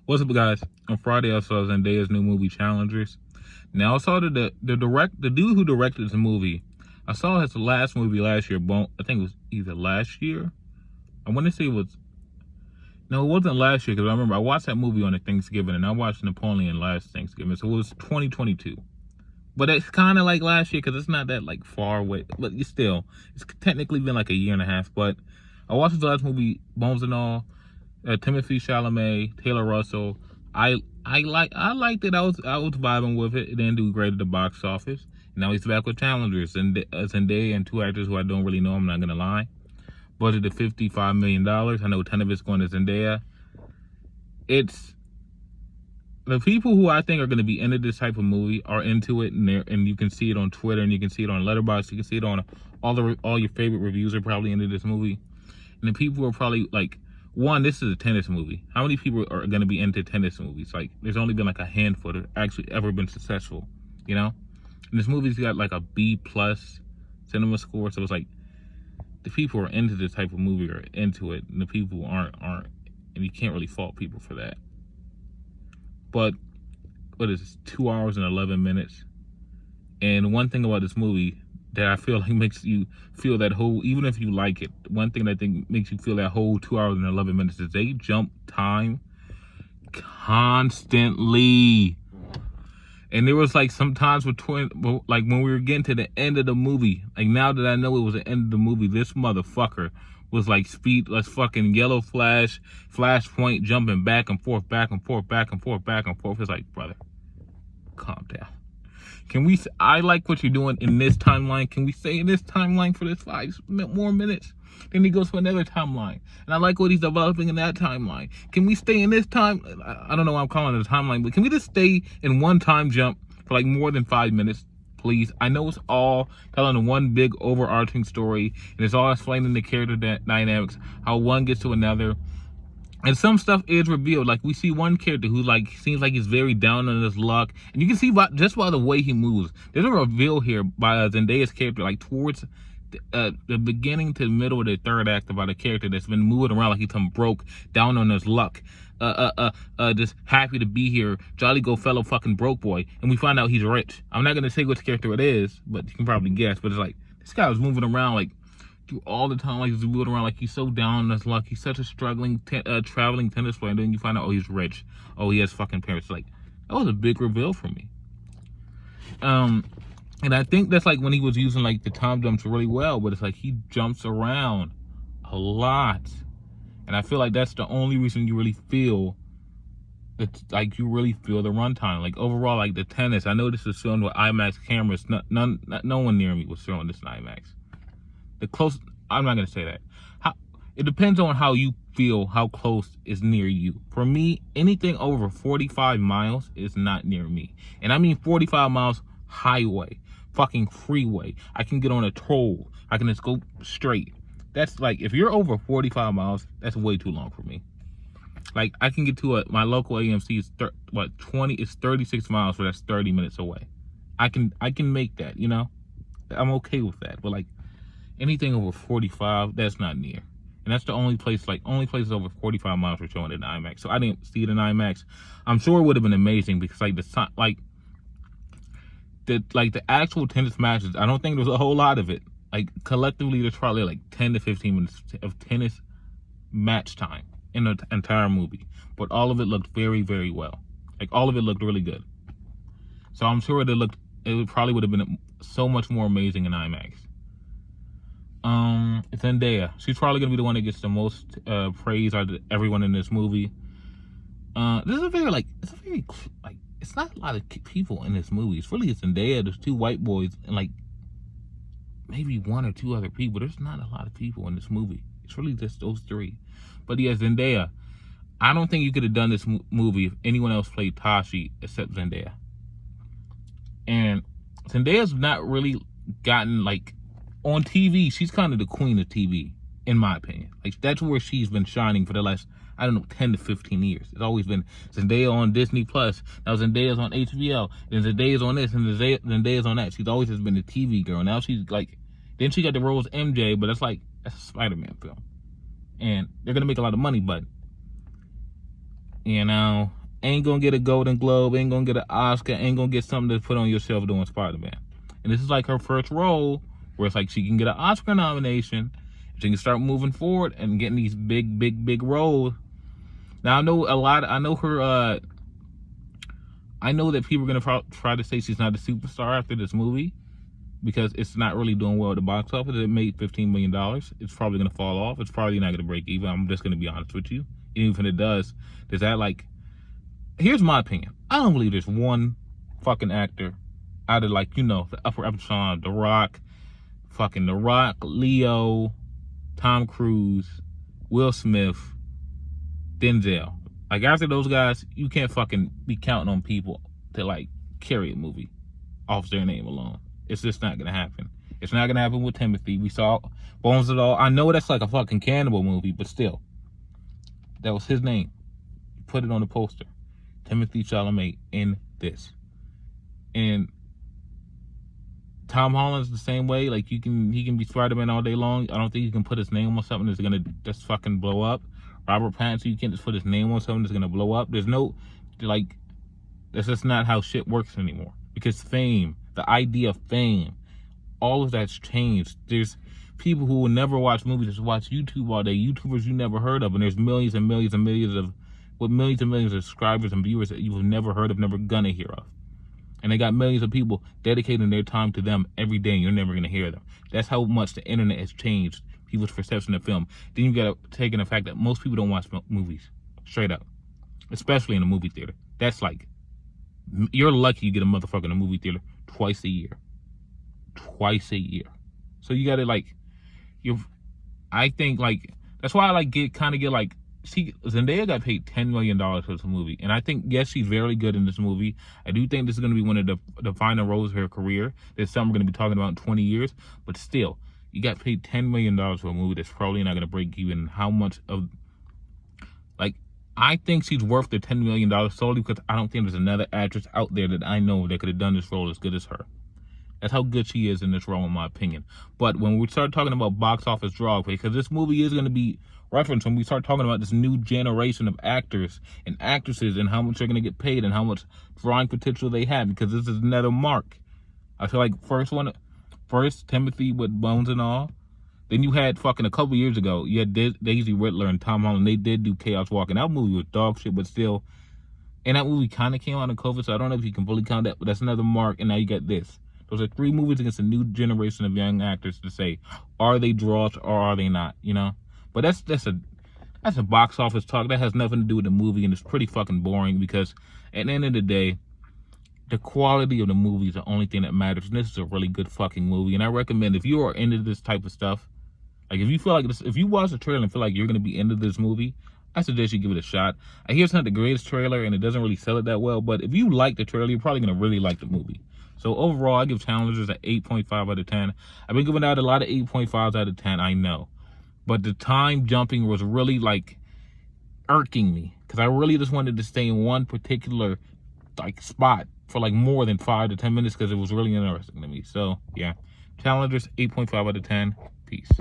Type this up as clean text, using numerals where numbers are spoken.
What's up, guys? On Friday, I saw Zendaya's new movie, Challengers. Now, I saw the dude who directed the movie. I saw his last movie last year. I think it was either last year. I want to say it was. No, it wasn't last year because I remember I watched that movie on a Thanksgiving, and I watched Napoleon last Thanksgiving, so it was 2022. But it's kind of like last year because it's not that like far away. But it's technically been like a year and a half. But I watched his last movie, Bones and All. Timothy Chalamet, Taylor Russell. I liked it. I was vibing with it. It didn't do great at the box office. Now he's back with Challengers and Zendaya and two actors who I don't really know. I'm not gonna lie. Budgeted $55 million. I know 10 of it's going to Zendaya. It's the people who I think are going to be into this type of movie are into it, and you can see it on Twitter and you can see it on Letterboxd. You can see it on all your favorite reviews are probably into this movie, and the people who are probably like. One, this is a tennis movie. How many people are going to be into tennis movies? Like, there's only been like a handful that actually ever been successful, you know? And this movie's got like a B+ cinema score, so it's like the people who are into this type of movie are into it, and the people who aren't. And you can't really fault people for that. But what is this? 2 hours and 11 minutes. And one thing about this movie that I feel like makes you feel that whole, even if you like it, one thing that I think makes you feel that whole 2 hours and 11 minutes is they jump time constantly. And there was like some times between, like when we were getting to the end of the movie, like now that I know it was the end of the movie, this motherfucker was like let's fucking yellow flashpoint, jumping back and forth, back and forth, back and forth, back and forth. It's like, brother, calm down. I like what you're doing in this timeline. Can we stay in this timeline for this 5 more minutes? Then he goes to another timeline. And I like what he's developing in that timeline. Can we stay in this time? I don't know why I'm calling it a timeline, but can we just stay in one time jump for like more than 5 minutes, please? I know it's all telling one big overarching story, and it's all explaining the character dynamics, how one gets to another. And some stuff is revealed. Like, we see one character who, like, seems like he's very down on his luck. And you can see just by the way he moves. There's a reveal here by Zendaya's character, like, towards the beginning to the middle of the third act about a character that's been moving around like he's some broke, down on his luck. Just happy to be here. Jolly go fellow fucking broke boy. And we find out he's rich. I'm not going to say which character it is, but you can probably guess. But it's like, this guy was moving around, like, all the time, like he's moving around like he's so down on his luck. He's such a struggling traveling tennis player, and then you find out, oh, he's rich. Oh, he has fucking parents. Like, that was a big reveal for me. And I think that's like when he was using like the time jumps really well, but it's like he jumps around a lot, and I feel like that's the only reason you really feel that, like, you really feel the runtime. Like, overall, like the tennis, I know this was filmed with IMAX cameras. No one near me was filming this in IMAX. I'm not going to say that. It depends on how you feel, how close is near you. For me, anything over 45 miles is not near me. And I mean 45 miles highway, fucking freeway. I can get on a toll. I can just go straight. That's like, if you're over 45 miles, that's way too long for me. Like, I can get to my local AMC is 36 miles, so that's 30 minutes away. I can make that, you know? I'm okay with that. But like, anything over 45, that's not near. And that's the only places over 45 miles were showing it in IMAX. So I didn't see it in IMAX. I'm sure it would have been amazing because like the actual tennis matches, I don't think there was a whole lot of it. Like, collectively, there's probably like 10 to 15 minutes of tennis match time in the entire movie. But all of it looked very, very well. Like, all of it looked really good. So I'm sure it probably would have been so much more amazing in IMAX. Zendaya, she's probably gonna be the one that gets the most praise out of everyone in this movie. It's not a lot of people in this movie. It's really Zendaya, there's 2 white boys, and like maybe 1 or 2 other people. There's not a lot of people in this movie. It's really just those 3. But yeah, Zendaya, I don't think you could have done this movie if anyone else played Tashi except Zendaya. And Zendaya's not really gotten, like, on TV, she's kind of the queen of TV, in my opinion. Like, that's where she's been shining for the last, 10 to 15 years. It's always been Zendaya on Disney+. Now Zendaya's on HBO. Then Zendaya's on this, and Zendaya's on that. She's always just been a TV girl. Now she's like, then she got the role as MJ, but that's a Spider-Man film. And they're going to make a lot of money, but You know, ain't gonna get a Golden Globe, ain't gonna get an Oscar, ain't gonna get something to put on your shelf doing Spider-Man. And this is like her first role where it's like she can get an Oscar nomination, she can start moving forward and getting these big roles. Now I know I know her, I know that people are gonna try to say she's not a superstar after this movie because it's not really doing well at the box office. It made $15 million. It's probably gonna fall off. It's probably not gonna break even. I'm just gonna be honest with you. Even if it does that like, here's my opinion. I don't believe there's one fucking actor out of like, you know, the upper echelon, The Rock, Leo, Tom Cruise, Will Smith, Denzel. Like after those guys, you can't fucking be counting on people to like carry a movie off their name alone. It's just not gonna happen. It's not gonna happen with Timothy. We saw Bones of All. I know that's like a fucking cannibal movie, but still, that was his name. Put it on the poster. Timothy Chalamet in this. And Tom Holland's the same way. Like he can be Spider-Man all day long. I don't think you can put his name on something that's gonna just fucking blow up. Robert Pattinson, you can't just put his name on something that's gonna blow up. There's no, like, that's just not how shit works anymore. Because fame, the idea of fame, all of that's changed. There's people who will never watch movies, just watch YouTube all day. YouTubers you never heard of, and there's millions and millions and millions of subscribers and viewers that you have never heard of, never gonna hear of. And they got millions of people dedicating their time to them every day, and you're never gonna hear them. That's how much the internet has changed people's perception of film. Then you gotta take in the fact that most people don't watch movies, straight up, especially in a movie theater. That's like, you're lucky you get a motherfucker in a movie theater twice a year. So you gotta like, I think like, that's why I like get like, see, Zendaya got paid $10 million for this movie, and I think, yes, she's very good in this movie. I do think this is going to be one of the final roles of her career. There's something we're going to be talking about in 20 years, but still, you got paid $10 million for a movie that's probably not going to break even. How much of, like, I think she's worth the $10 million solely because I don't think there's another actress out there that I know that could have done this role as good as her. That's how good she is in this role, in my opinion. But when we start talking about box office draw, because this movie is going to be referenced when we start talking about this new generation of actors and actresses and how much they're going to get paid and how much drawing potential they have, because this is another mark. I feel like first Timothy with Bones and All. Then you had fucking a couple years ago, you had Daisy Ridler and Tom Holland. They did do Chaos Walk, and that movie was dog shit, but still. And that movie kind of came out of COVID, so I don't know if you can fully count that, but that's another mark, and now you got this. Those are 3 movies against a new generation of young actors to say, are they draws or are they not, you know? But that's a box office talk. That has nothing to do with the movie, and it's pretty fucking boring because at the end of the day, the quality of the movie is the only thing that matters. And this is a really good fucking movie, and I recommend, if you are into this type of stuff, like if you feel like this, if you watch the trailer and feel like you're going to be into this movie, I suggest you give it a shot. I hear it's not the greatest trailer and it doesn't really sell it that well, but if you like the trailer, you're probably going to really like the movie. So overall, I give Challengers an 8.5 out of 10. I've been giving out a lot of 8.5s out of 10, I know. But the time jumping was really like irking me, because I really just wanted to stay in one particular like spot for like more than 5 to 10 minutes because it was really interesting to me. So yeah, Challengers, 8.5 out of 10. Peace.